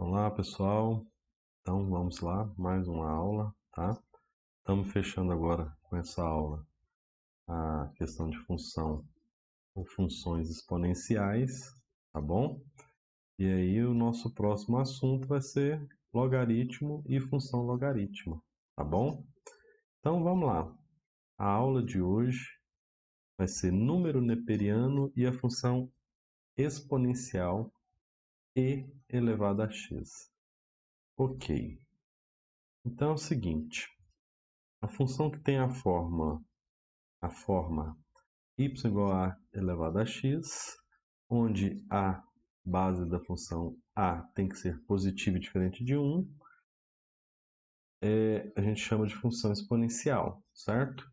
Olá pessoal, então vamos lá, mais uma aula, tá? Estamos fechando agora com essa aula a questão de função ou funções exponenciais, tá bom? E aí o nosso próximo assunto vai ser logaritmo e função logarítmica, tá bom? Então vamos lá, a aula de hoje vai ser número neperiano e a função exponencial e elevado a x. Ok, então é o seguinte. A função que tem a forma y igual a elevado a x, onde a base da função a tem que ser positiva e diferente de 1, a gente chama de função exponencial, certo?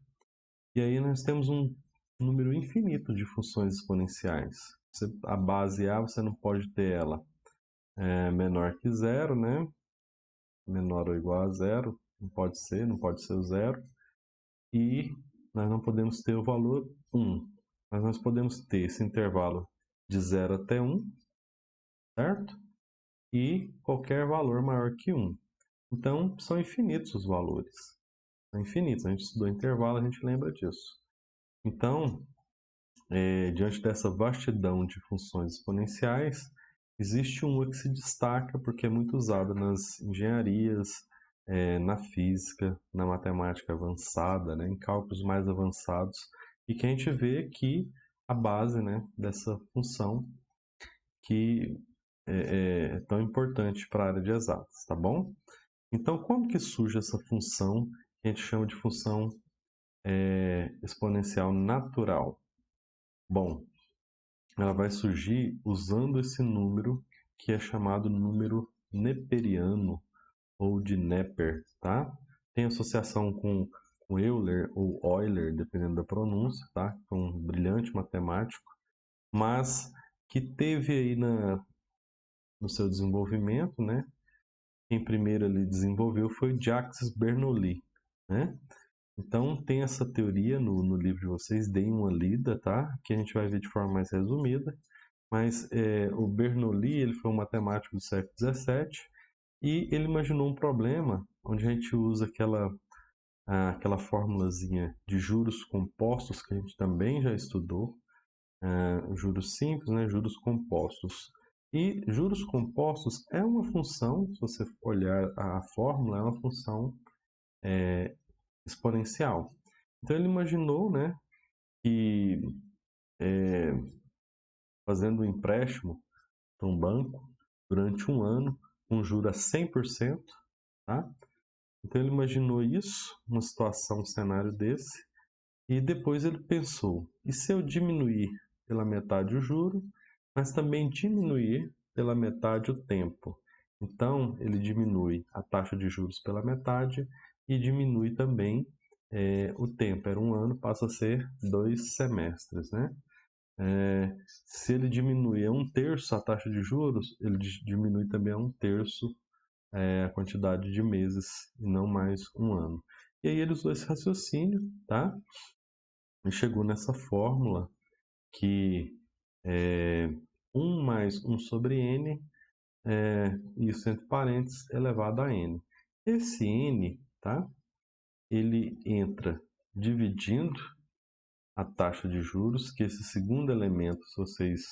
E aí nós temos um número infinito de funções exponenciais. A base a, você não pode ter ela menor que zero, né? Menor ou igual a zero, não pode ser o zero. E nós não podemos ter o valor 1. Mas nós podemos ter esse intervalo de 0 até 1, certo? E qualquer valor maior que 1. Então, são infinitos os valores. São infinitos. A gente estudou intervalo, a gente lembra disso. Então, diante dessa vastidão de funções exponenciais, existe uma que se destaca porque é muito usada nas engenharias, na física, na matemática avançada, né, em cálculos mais avançados, e que a gente vê que a base, né, dessa função que é tão importante para a área de exatas, tá bom? Então, como que surge essa função que a gente chama de função exponencial natural? Bom, ela vai surgir usando esse número que é chamado número neperiano ou de Neper, tá? Tem associação com Euler ou Euler, dependendo da pronúncia, tá? É um brilhante matemático, mas que teve aí no seu desenvolvimento, né? Quem primeiro ele desenvolveu foi Jacques Bernoulli, né? Então tem essa teoria no livro de vocês, deem uma lida, tá? Que a gente vai ver de forma mais resumida. Mas o Bernoulli ele foi um matemático do século XVII e ele imaginou um problema onde a gente usa aquela formulazinha de juros compostos que a gente também já estudou, juros simples, né, juros compostos. E juros compostos é uma função, se você olhar a fórmula, é uma função exponencial. Então ele imaginou, né, que fazendo um empréstimo para um banco durante um ano, com juros a 100%, tá? Então ele imaginou isso, uma situação, um cenário desse, e depois ele pensou, e se eu diminuir pela metade o juro, mas também diminuir pela metade o tempo? Então ele diminui a taxa de juros pela metade e diminui também o tempo. Era um ano, passa a ser 2 semestres, né? Se ele diminui a 1/3 a taxa de juros, ele diminui também a 1/3 a quantidade de meses e não mais um ano. E aí ele usou esse raciocínio, tá? E chegou nessa fórmula que 1 mais 1 sobre n, isso entre parênteses, elevado a n. Esse n, tá? Ele entra dividindo a taxa de juros, que esse segundo elemento, se vocês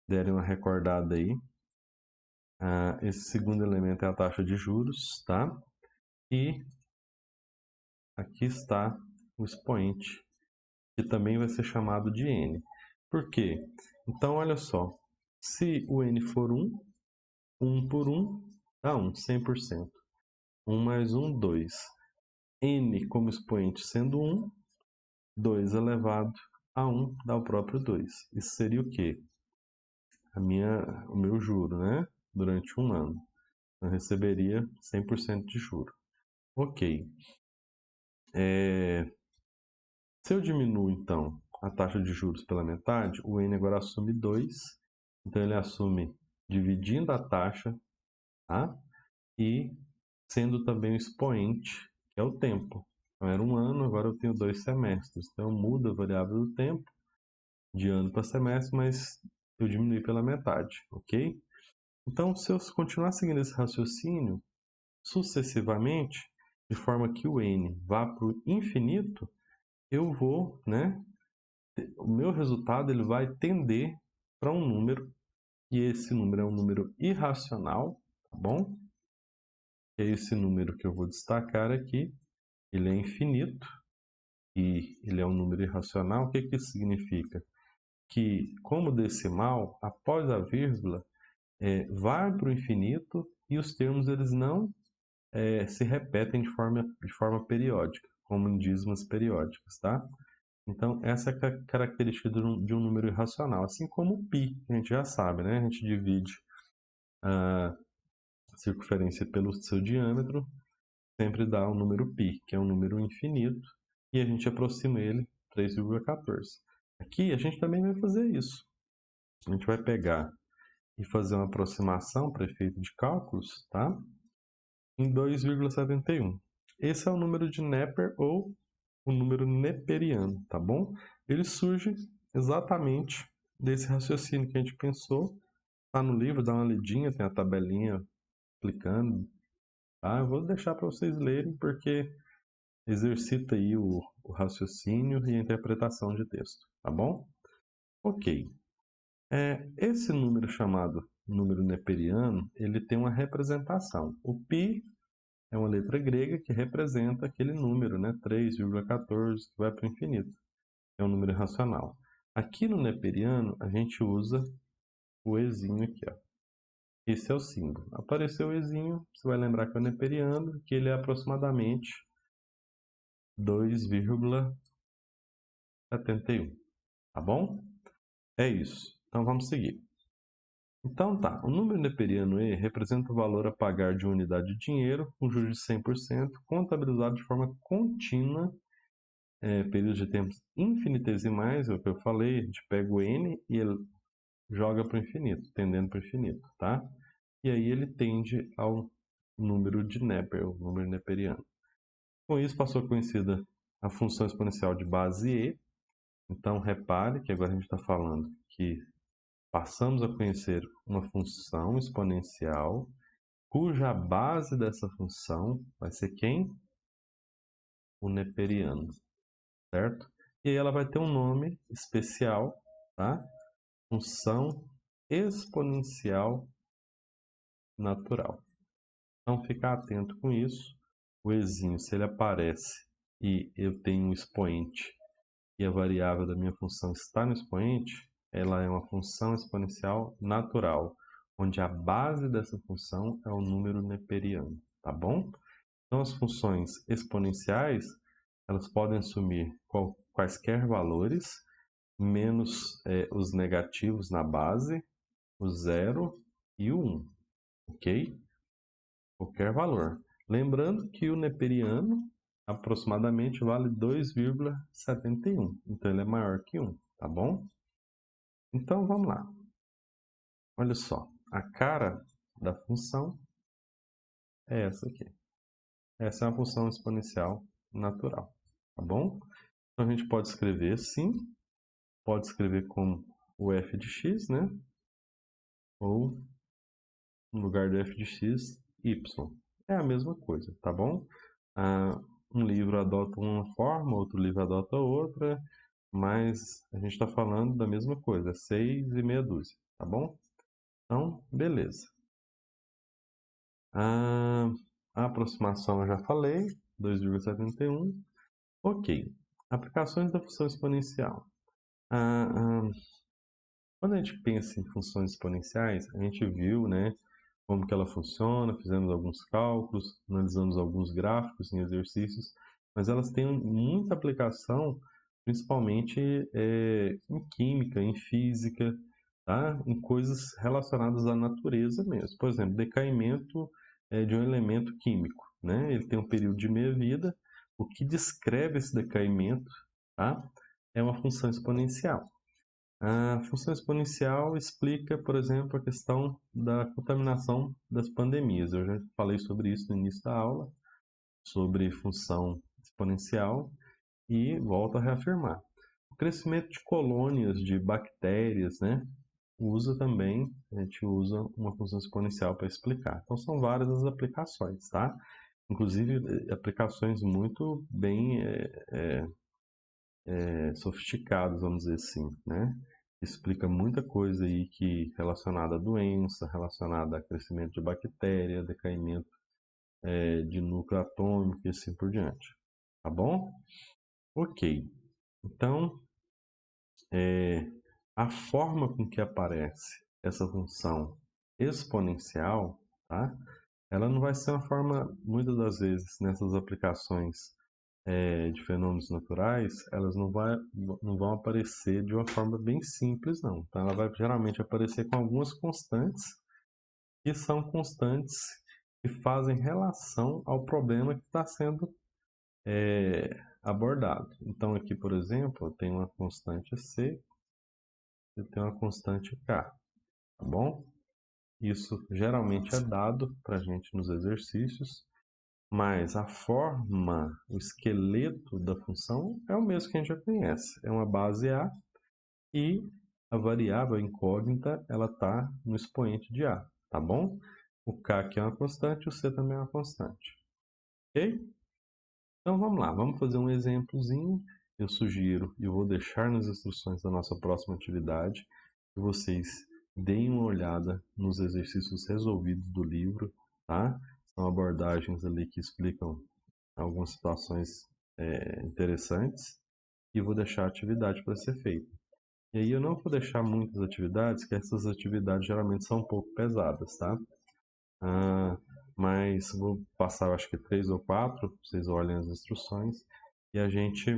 derem uma recordada aí, esse segundo elemento é a taxa de juros, tá? E aqui está o expoente, que também vai ser chamado de n. Por quê? Então, olha só, se o n for 1, 1 por 1 dá 1, 100%. 1 mais 1, 2. N como expoente sendo 1, 2 elevado a 1 dá o próprio 2. Isso seria o quê? O meu juro, né? Durante um ano. Eu receberia 100% de juro. Ok. Se eu diminuo, então, a taxa de juros pela metade, o n agora assume 2. Então, ele assume dividindo a taxa, tá? E sendo também o expoente, que é o tempo. Então, era um ano, agora eu tenho 2 semestres. Então, muda a variável do tempo, de ano para semestre, mas eu diminui pela metade, ok? Então, se eu continuar seguindo esse raciocínio, sucessivamente, de forma que o n vá para o infinito, eu vou, né, o meu resultado ele vai tender para um número, e esse número é um número irracional, tá bom? É esse número que eu vou destacar aqui, ele é infinito, e ele é um número irracional. O que que isso significa? Que, como decimal, após a vírgula, vai para o infinito e os termos eles não se repetem de forma periódica, como em dízimas periódicas, tá? Então, essa é a característica de um número irracional, assim como o π, que a gente já sabe, né? A gente divide a circunferência pelo seu diâmetro, sempre dá o número π, que é um número infinito, e a gente aproxima ele 3,14. Aqui a gente também vai fazer isso. A gente vai pegar e fazer uma aproximação para efeito de cálculos, tá? Em 2,71. Esse é o número de Neper ou o número neperiano, tá bom? Ele surge exatamente desse raciocínio que a gente pensou. Tá no livro, dá uma lidinha, tem a tabelinha explicando, tá? Eu vou deixar para vocês lerem porque exercita aí o raciocínio e a interpretação de texto, tá bom? Ok. Esse número chamado número neperiano, ele tem uma representação. O π é uma letra grega que representa aquele número, né? 3,14, que vai para o infinito. É um número racional. Aqui no neperiano, a gente usa o ezinho aqui, ó. Esse é o símbolo. Apareceu o ezinho, você vai lembrar que é o neperiano, que ele é aproximadamente 2,71, tá bom? É isso. Então vamos seguir. Então tá, o número neperiano E representa o valor a pagar de uma unidade de dinheiro com juros de 100%, contabilizado de forma contínua, períodos de tempos infinitesimais, é o que eu falei, a gente pega o N e ele joga para o infinito, tendendo para o infinito, tá? E aí ele tende ao número de Neper, o número neperiano. Com isso passou a conhecida a função exponencial de base E. Então repare que agora a gente está falando que passamos a conhecer uma função exponencial cuja base dessa função vai ser quem? O neperiano, certo? E aí ela vai ter um nome especial, tá? Função exponencial natural. Então ficar atento com isso. O exinho, se ele aparece e eu tenho um expoente e a variável da minha função está no expoente, ela é uma função exponencial natural, onde a base dessa função é o número neperiano, tá bom? Então as funções exponenciais, elas podem assumir quaisquer valores, menos os negativos na base, o 0 e o 1, ok? Qualquer valor. Lembrando que o neperiano aproximadamente vale 2,71, então ele é maior que 1, tá bom? Então vamos lá. Olha só, a cara da função é essa aqui. Essa é uma função exponencial natural, tá bom? Então a gente pode escrever assim, pode escrever como o f de x, né? Ou no lugar do f de x, y. É a mesma coisa, tá bom? Um livro adota uma forma, outro livro adota outra, mas a gente está falando da mesma coisa, 6 e meia dúzia, tá bom? Então, beleza. A aproximação eu já falei, 2,71. Ok. Aplicações da função exponencial. Quando a gente pensa em funções exponenciais, a gente viu, né, como que ela funciona, fizemos alguns cálculos, analisamos alguns gráficos em exercícios, mas elas têm muita aplicação, principalmente em química, em física, tá? Em coisas relacionadas à natureza mesmo. Por exemplo, decaimento de um elemento químico, né? Ele tem um período de meia-vida, o que descreve esse decaimento, tá? É uma função exponencial. A função exponencial explica, por exemplo, a questão da contaminação das pandemias. Eu já falei sobre isso no início da aula, sobre função exponencial, e volto a reafirmar. O crescimento de colônias de bactérias, né, usa também, a gente usa uma função exponencial para explicar. Então são várias as aplicações, tá? Inclusive aplicações muito bem sofisticadas, vamos dizer assim, né? Explica muita coisa aí que relacionada à doença, relacionada a crescimento de bactéria, decaimento de núcleo atômico e assim por diante. Tá bom? Ok. Então, a forma com que aparece essa função exponencial, tá? Ela não vai ser uma forma, muitas das vezes, nessas aplicações de fenômenos naturais, elas não vão aparecer de uma forma bem simples, não. Então, ela vai geralmente aparecer com algumas constantes, que são constantes que fazem relação ao problema que está sendo abordado. Então, aqui, por exemplo, eu tenho uma constante C e tenho uma constante K, tá bom? Isso geralmente é dado para a gente nos exercícios, mas a forma, o esqueleto da função é o mesmo que a gente já conhece. É uma base A e a variável incógnita ela está no expoente de A, tá bom? O K aqui é uma constante, o C também é uma constante. Ok? Então vamos lá, vamos fazer um exemplozinho. Eu sugiro e vou deixar nas instruções da nossa próxima atividade que vocês deem uma olhada nos exercícios resolvidos do livro, tá? São abordagens ali que explicam algumas situações interessantes e vou deixar a atividade para ser feita. E aí eu não vou deixar muitas atividades, que essas atividades geralmente são um pouco pesadas, tá? Mas vou passar, acho que 3 ou 4, vocês olhem as instruções e a gente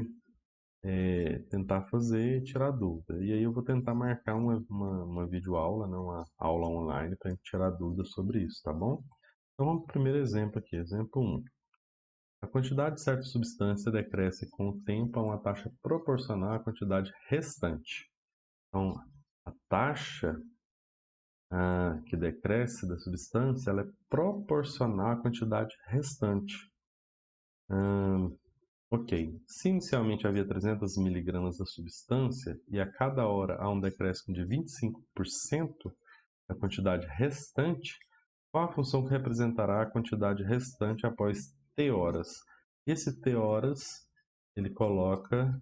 tentar fazer e tirar dúvida. E aí eu vou tentar marcar uma videoaula, né, uma aula online para a gente tirar dúvidas sobre isso, tá bom? Então vamos para o primeiro exemplo aqui, exemplo 1. A quantidade de certa substância decresce com o tempo a uma taxa proporcional à quantidade restante. Então, a taxa que decresce da substância ela é proporcional à quantidade restante. Ok, se inicialmente havia 300 miligramas da substância e a cada hora há um decréscimo de 25% da quantidade restante, qual a função que representará a quantidade restante após t horas? Esse t horas ele coloca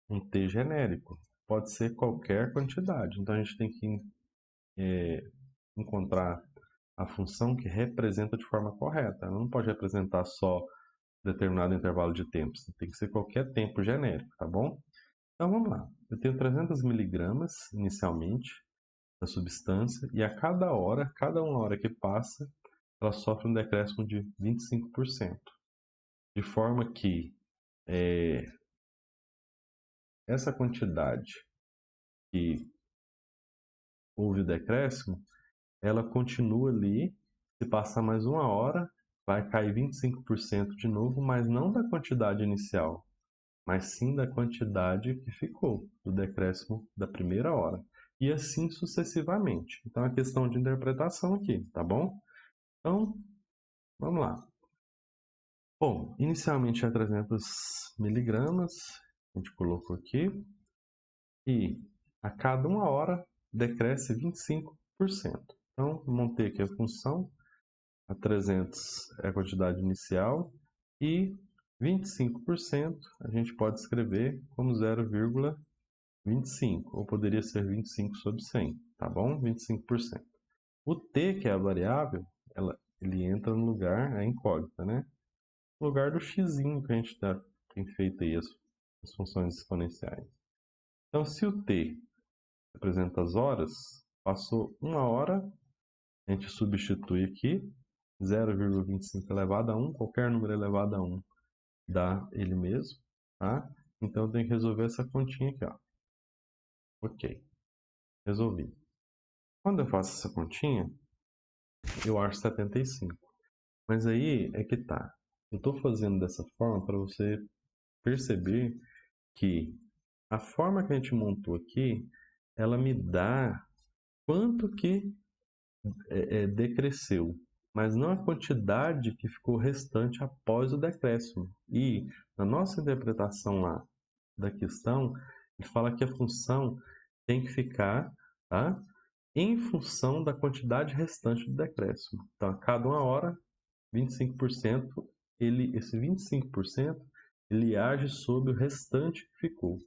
um t genérico, pode ser qualquer quantidade, então a gente tem que encontrar a função que representa de forma correta. Ela não pode representar só determinado intervalo de tempo, tem que ser qualquer tempo genérico, tá bom? Então vamos lá, eu tenho 300 miligramas inicialmente da substância e a cada hora, cada uma hora que passa, ela sofre um decréscimo de 25%, de forma que essa quantidade que houve o decréscimo, ela continua ali, se passar mais uma hora, vai cair 25% de novo, mas não da quantidade inicial, mas sim da quantidade que ficou, do decréscimo da primeira hora. E assim sucessivamente. Então é questão de interpretação aqui, tá bom? Então, vamos lá. Bom, inicialmente é 300 miligramas, a gente colocou aqui, e a cada uma hora decresce 25%. Então, montei aqui a função, a 300 é a quantidade inicial, e 25% a gente pode escrever como 0,25, ou poderia ser 25 sobre 100, tá bom? 25%. O t, que é a variável, ele entra no lugar, é incógnita, né? No lugar do xzinho que a gente tem feito aí as funções exponenciais. Então, se o t representa as horas, passou uma hora, a gente substitui aqui, 0,25 elevado a 1, qualquer número elevado a 1 dá ele mesmo, tá? Então eu tenho que resolver essa continha aqui, ó. Ok, resolvi. Quando eu faço essa continha, eu acho 75. Mas aí é que tá. Eu estou fazendo dessa forma para você perceber que a forma que a gente montou aqui, ela me dá quanto que decresceu, mas não a quantidade que ficou restante após o decréscimo. E na nossa interpretação lá da questão, ele fala que a função tem que ficar, tá? em função da quantidade restante do decréscimo. Então, a cada 1 hora, 25%, esse 25% ele age sobre o restante que ficou.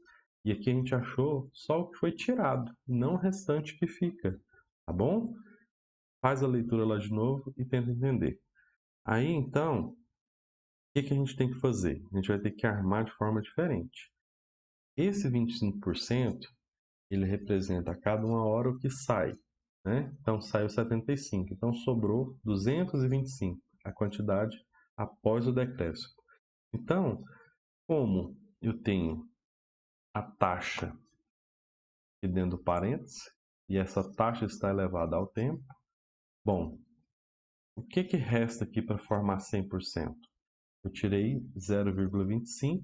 E aqui a gente achou só o que foi tirado, não o restante que fica, tá bom? Faz a leitura lá de novo e tenta entender. Aí, então, o que a gente tem que fazer? A gente vai ter que armar de forma diferente. Esse 25%, ele representa a cada 1 hora o que sai, né? Então, saiu 75. Então, sobrou 225, a quantidade após o decréscimo. Então, como eu tenho a taxa aqui dentro do parênteses, e essa taxa está elevada ao tempo, bom, o que resta aqui para formar 100%? Eu tirei 0,25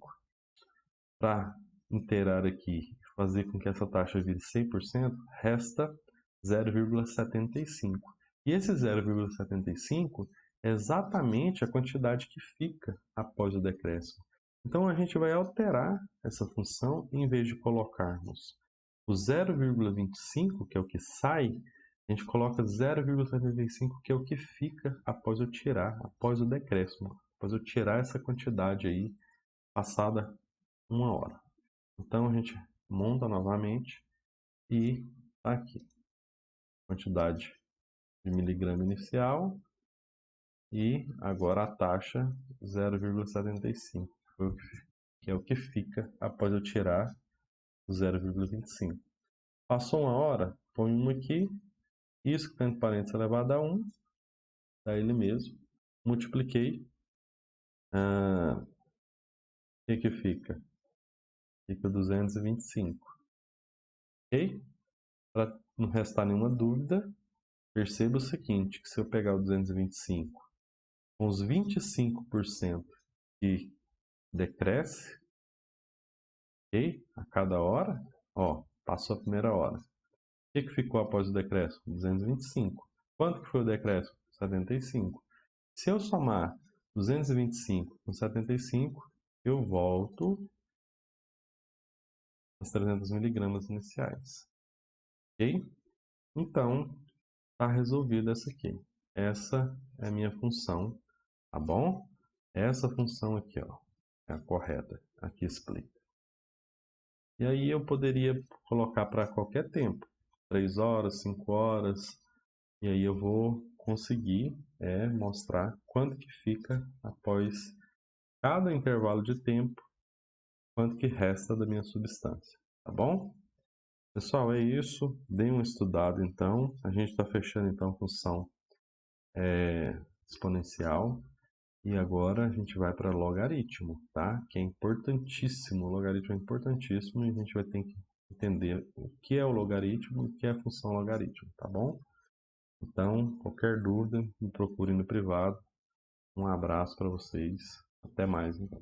para inteirar aqui, fazer com que essa taxa vire 100%, resta 0,75. E esse 0,75 é exatamente a quantidade que fica após o decréscimo. Então a gente vai alterar essa função, em vez de colocarmos o 0,25, que é o que sai, a gente coloca 0,75, que é o que fica após eu tirar, após o decréscimo, após eu tirar essa quantidade aí, passada 1 hora. Então a gente monta novamente e tá aqui. Quantidade de miligrama inicial e agora a taxa 0,75, que é o que fica após eu tirar o 0,25. Passou 1 hora, põe 1 aqui, isso que está entre parênteses elevado a 1, dá ele mesmo, multipliquei, o que fica? Fica 225, ok? Para não restar nenhuma dúvida, perceba o seguinte, que se eu pegar o 225 com os 25% que decresce, ok? A cada hora, ó, passou a primeira hora. O que ficou após o decréscimo? 225. Quanto que foi o decréscimo? 75. Se eu somar 225 com 75, eu volto às 300 miligramas iniciais. Ok? Então, está resolvida essa aqui. Essa é a minha função, tá bom? Essa função aqui, ó, é a correta. Aqui explica. E aí eu poderia colocar para qualquer tempo, 3 horas, 5 horas, e aí eu vou conseguir mostrar quanto que fica após cada intervalo de tempo, quanto que resta da minha substância, tá bom? Pessoal, é isso. Deem uma estudada então. A gente está fechando então a função exponencial. E agora a gente vai para logaritmo, tá? Que é importantíssimo. O logaritmo é importantíssimo e a gente vai ter que entender o que é o logaritmo e o que é a função logaritmo, tá bom? Então, qualquer dúvida, me procure no privado. Um abraço para vocês. Até mais, então.